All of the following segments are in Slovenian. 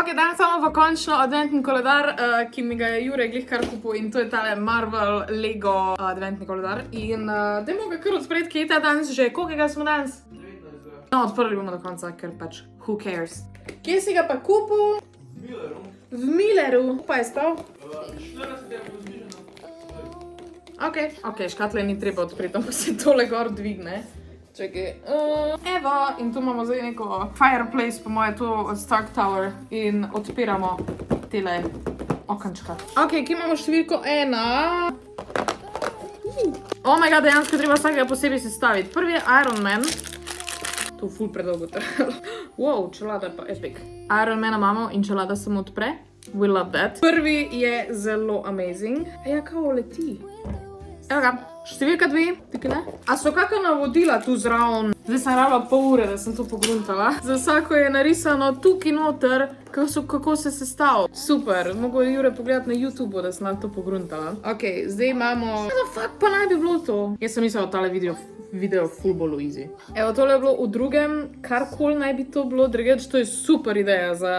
Ok, dajem samo v končno adventni koledar, ki mi ga je Jure glih kar kupil in to je tale Marvel Lego adventni koledar. In dajmo ga kar odpreti, kje je ta danes že, kolikega smo danes? 19. No, odprli bomo do konca, ker pač, who cares. Kje si ga pa kupil? V Milleru. V Milleru? Pa je stal? 40 je pozniženo. Ok, škatle ni treba odpreti, ampak se tole gor dvigne. Čakaj, evo, in tu imamo zdaj neko fireplace, po moje to od Stark Tower in odpiramo tele okenčka. Ok, kje imamo številko 1? Oh my god, dejansko treba vsakega posebej sestaviti. Prvi je Iron Man. To ful predolgo trajalo. Wow, čelada pa epic. Iron Mana imamo in čelada se mu odpre. We love that. Prvi je zelo amazing. Ja, kao leti. Evo ga, številka 2, tikaj. A so kakšna navodila tu zraven? Zdaj sem rabila pol ure, da sem to pogruntala. Za vsako je narisano tukaj noter, kako se sestavlja. Super, mogo je Jure pogledati na YouTubeu, da sem to pogruntala. Ok, zdaj imamo... What the fuck pa naj bi bilo to? Jaz sem mislila, tale video full bolj easy. Evo, tole je bilo v drugem, karkoli naj bi to bilo, drugač to je super ideja za,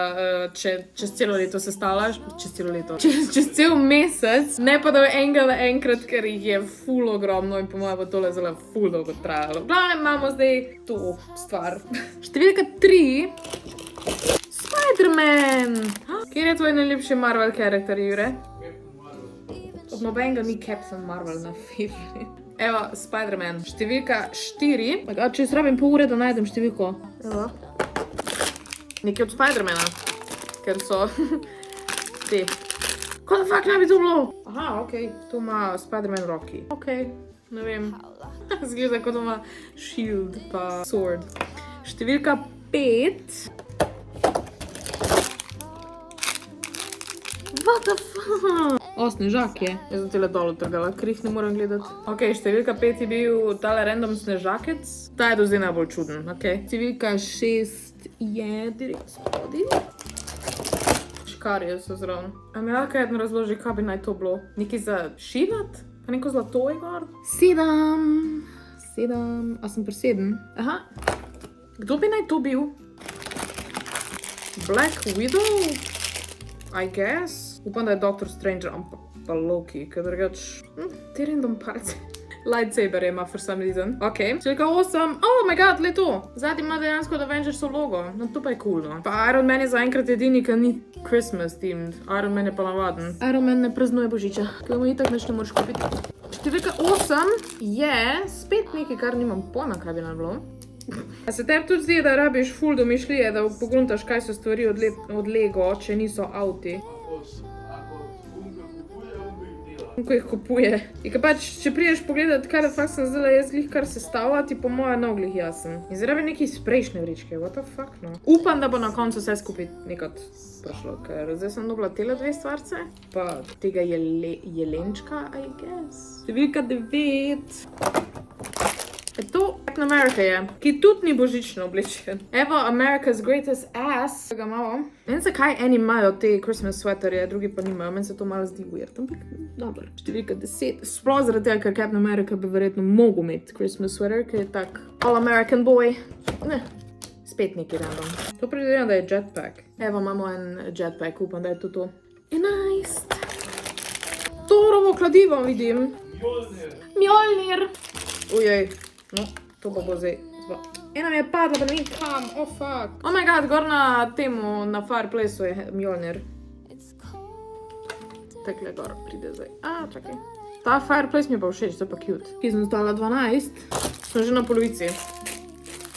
če čez celo leto sestavljaš, čez cel mesec, ne pa da je enega naenkrat, ker jih je full ogromno in po mojem bo tole zelo full dolgo trajalo. Glavnem imamo zdaj to stvar. Številka 3. Spider-Man! Kjer je tvoj najljubši Marvel karakter, Jure? Od nobenega ni Captain Marvel na favorite. Evo, Spider-Man. Številka 4. Če jaz rabim pol ure, da najdem številko. Evo. Nekaj od Spider-Mana. Ker so te. What the fuck naj bi to bilo? Aha, okej. Tu ima Spider-Man roki. Okej, ne vem. Zgleda, kot ima shield pa sword. Številka 5. What the fuck? O, snežak je. Jaz sem tele dol utrgala, ker jih ne moram gledati. Ok, številka 5 je bil tale random snežakec. Ta je do zdaj najbolj čuden, ok. Številka 6 je direkt spodaj. Škarje so zraven. A mi lahko jedno razloži, kaj bi naj to bilo? Nekaj za šivat? Pa neko zlato je gor? 7. A sem pri 7? Aha. Kdo bi naj to bil? Black Widow? I guess. Upam, da je Doctor Strange, ampak pa Loki, ker drugač... Te random parts. Lightsaber ima for some reason. Ok. Številka 8. Oh my god, le to! Zadnji ima dejansko od Avengers logo. No, to pa je cool, no. Pa Iron Man je zaenkrat edini, ki ni Christmas themed. Iron Man je pa navaden. Iron Man ne praznuje Božiča. Kaj mu itak nič ne moraš kupiti. Številka 8 je spet nekaj, kar nimam pojma, kaj bi nam bilo. A se tebi tudi zdi, da rabiš ful domišljije, da pogruntaš, kaj so stvari od Lego, če niso avti? Ko jih kupuje. In ka pač, če priješ pogledati, kaj da fakt sem zdaj jaz glih kar sestavljati, po moja noglih jasen. In zdaj rabi neki iz prejšnje vričke, what the fuck, no. Upam, da bo na koncu vse skupaj nekot prišlo, ker zdaj sem dobila tele 2 stvarce, pa tega jelenčka, I guess. Številka 9. To Captain America je, ki tudi ni božično oblečen. Evo, America's Greatest Ass. Ga malo. Ne vem, zakaj eni imajo te Christmas sweaterje, drugi pa nimajo. Meni se to malo zdi weird, ampak dobro. Številka 10. Sploh zaradi tega, ker Captain America bi verjetno mogel imeti Christmas sweater, ker je tak all-American boy. Ne, spet neki random. To predvidevam, da je jetpack. Evo, imamo en jetpack, upam, da je to. 11. Torovo kladivo vidim. Mjolnir. Ujej. No, to pa bo zdaj. Ena mi je padla, pa ne vem kam, oh fuck. Oh my god, gor na temu, na fireplaceu je Mjolnir. Takle gor pride zdaj. Čakaj. Ta fireplace mi je pa všeč, to je pa cute. Ki sem zdala 12, sem že na polovici.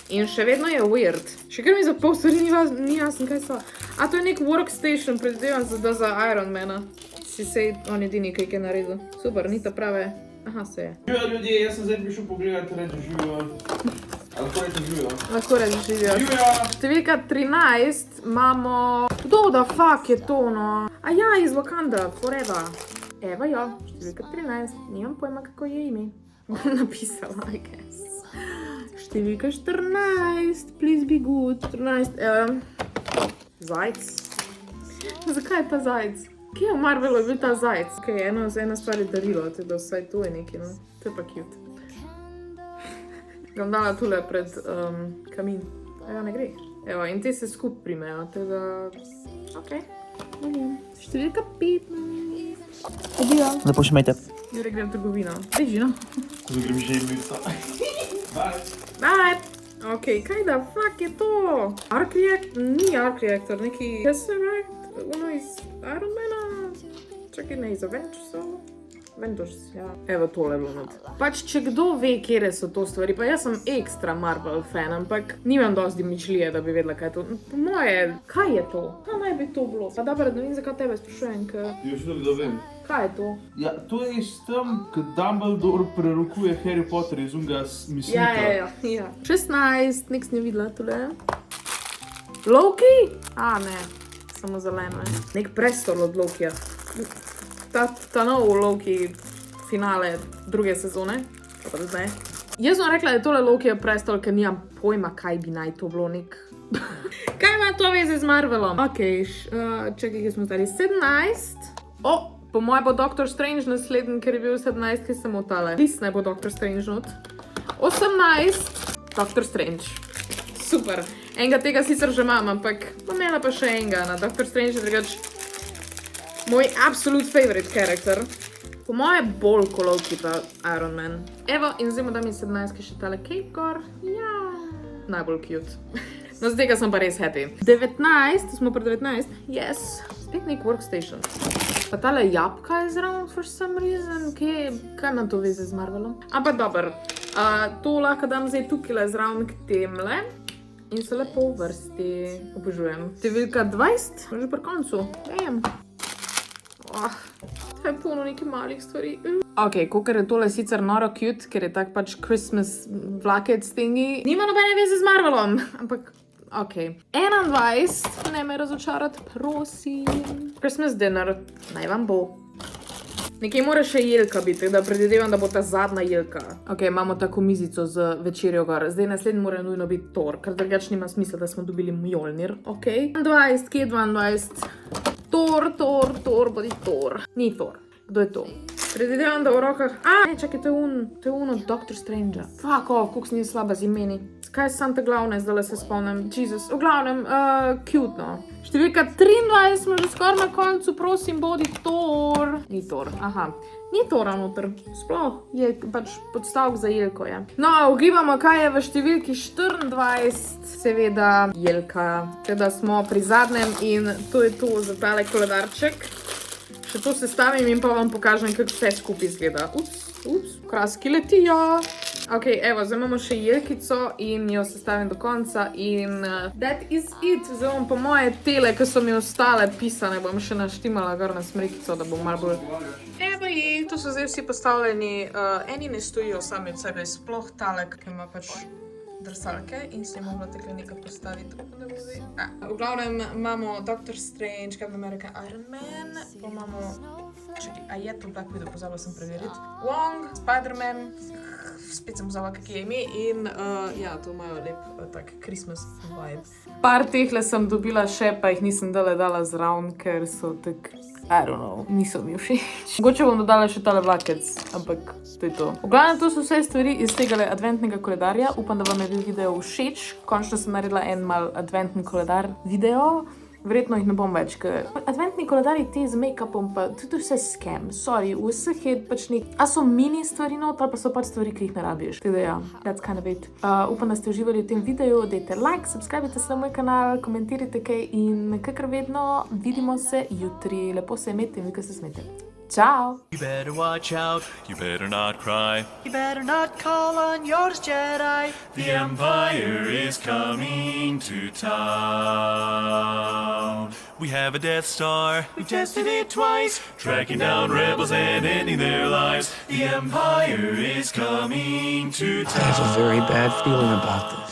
In še vedno je weird. Še kar mi za pol stvari ni jasno, kaj so. A to je nek workstation, predvidevam da za Iron Mana. Si sej on edini, kaj je naredil. Super, ni ta prave. Aha, se je. Živijo ljudje, jaz sem zdaj prišel pogledati, reči živijo. Lahko reči živijo. Lahko reči živijo. Številka 13 imamo... Kdo da fuck je to, no? A ja, iz Wakanda, forever. Evo jo, številka 13. Nimam pojma, kako je ime. Bom napisala, I guess. Številka 14. Please be good. 14. Zajc. Zakaj je ta zajc? Kje v Marvelu je bil ta zajc? Ok, ena stvar je darilo, da vsaj to je nekaj, no. To je pa cute. Ga bom dala tule pred kamin. A ja, ne gre. Evo, in te se skup primejo, teda... Ok. Številka 15. Adijo. Lepo še imejte. Jure, grem v trgovino. Beži, no. Zdaj grem že imica. Bye. Bye. Ok, kaj da fuck je to? Arc Reactor? Ni Arc Reactor, neki Tesseract, ono iz Iron Mana. Čakaj, ne iz Avengersov. Avengers, ja. Evo tole bilo not. Pač, če kdo ve, kjere so to stvari, pa jaz sem ekstra Marvel fan, ampak nimam dosti mišlije, da bi vedela, kaj je to. Po moje, kaj je to? Kaj naj bi to bilo? Pa dobro, da vem, zakaj tebe sprašujem, Još uvijek da vem. kaj je to? Ja, to je iz tam, ko Dumbledore prerokuje Harry Potter iz unga mislika. Ja. 16, niks ni videla tole. Loki? A, ne. Samo zeleno je. Nek prestol od Lokija. Ta nov Loki finale druge sezone. Pa da zdaj. Jaz sem rekla, da je tole Lokijev prestol, ker nimam pojma, kaj bi naj to bilo nek. Kaj ima to veze z Marvelom? Ok, čakaj, kje smo zdaj? 17. Po moje bo Doctor Strange naslednji, ker je bil 17, ki sem otale. List naj bo Doctor Strange not. 18. Doctor Strange. Super. Enega tega sicer že imam, ampak bom imela pa še enega. Na Doctor Strange je drugač moj absolute favorite character. Po moje bolj kot Loki pa Iron Man. Evo, in zdaj mu dam je 17, ki še tale Cape gor. Ja. Najbolj cute. No, z tega sem pa res happy. 19, smo pri 19. Yes. Spet nek workstation. Pa tale jabka je zraven for some reason. Kaj ima to veze z Marvelom? Ampak dober. To lahko dam zdaj tukaj zraven k temle. In se lepo vrsti. Obožujem. Številka 20. Že pri koncu. Damn. To je polno nekih malih stvari. Ok, kakor je tole sicer noro cute, ker je tak pač Christmas vlakec thingy. Nima nobene veze z Marvelom, ampak ok. 21, ne me razočarati, prosim. Christmas dinner, naj vam bo. Nekaj mora še jelka biti, da predvidevam, da bo ta zadnja jelka. Ok, imamo tako mizico z večerjo gor. Zdaj naslednji mora nujno biti Thor, ker drugače nima smisla, da smo dobili Mjolnir. Ok, 22, kje je 22? Thor, bodi Thor. Ni Thor. Kdo je to? Predvidevam, da v rokah... Ne, čakaj, to je un od Doctor Strange. Fuck off, koliko sem je slaba z imeni. Kaj je Santa Glavne, zdaj se spomnim. Jesus, v glavnem, cute, no. Številka 23, smo že skoraj na koncu, prosim, bodi Thor. Ni Thor, aha. Ni Thora noter, sploh je pač podstavk za jelko, ja. No, ugibamo, kaj je v številki 24, seveda jelka. Teda smo pri zadnjem in to je to za tale koledarček. Še to sestavim in pa vam pokažem, kako vse skupaj izgleda. Ups, kraski letijo. Ok, evo, zdaj imamo še jelkico in jo sestavim do konca in that is it. Zdaj bom po moje tele, ki so mi ostale pisane, bom še naštimala gor na smrekico, da bom malo bolj... Evo jih, tu so zdaj vsi postavljeni, eni ne stojijo sami od sebe, sploh tale, ki ima pač drsalke in se je mogla takle nekaj postaviti. V glavnem imamo Doctor Strange, Captain America, Iron Man, pa imamo, čakaj, a je to Black Widow, pozabila sem preveriti, Wong, Spider-Man, spet sem pozabila, kak je ime in ja, to imajo lep tak Christmas vibe. Par tehle sem dobila še, pa jih nisem dala zraven, ker so tak, I don't know, niso mi všeč. Mogoče bom dodala še tale vlakec, ampak to je to. V glavnem, to so vse stvari iz tega adventnega koledarja. Upam, da vam je bil video všeč. Končno sem naredila en mal adventni koledar video. Verjetno jih ne bom več, ker adventni koledarji te z make-upom pa tudi vse scam. Sorry, vseh je pač nek... A so mini stvari not, ali pa so pač stvari, ki jih ne rabiš. Teda ja, that's kind of it. Upam, da ste uživali v tem videu. Dajte like, subscribite se na moj kanal, komentirajte kaj in kakor vedno, vidimo se jutri. Lepo se imejte in vi, ko se smete. Ciao! You better watch out, you better not cry. You better not call on yours, Jedi. The Empire is coming to town. We have a Death Star, we've tested it twice, tracking down rebels and ending their lives. The Empire is coming to town. I have a very bad feeling about this.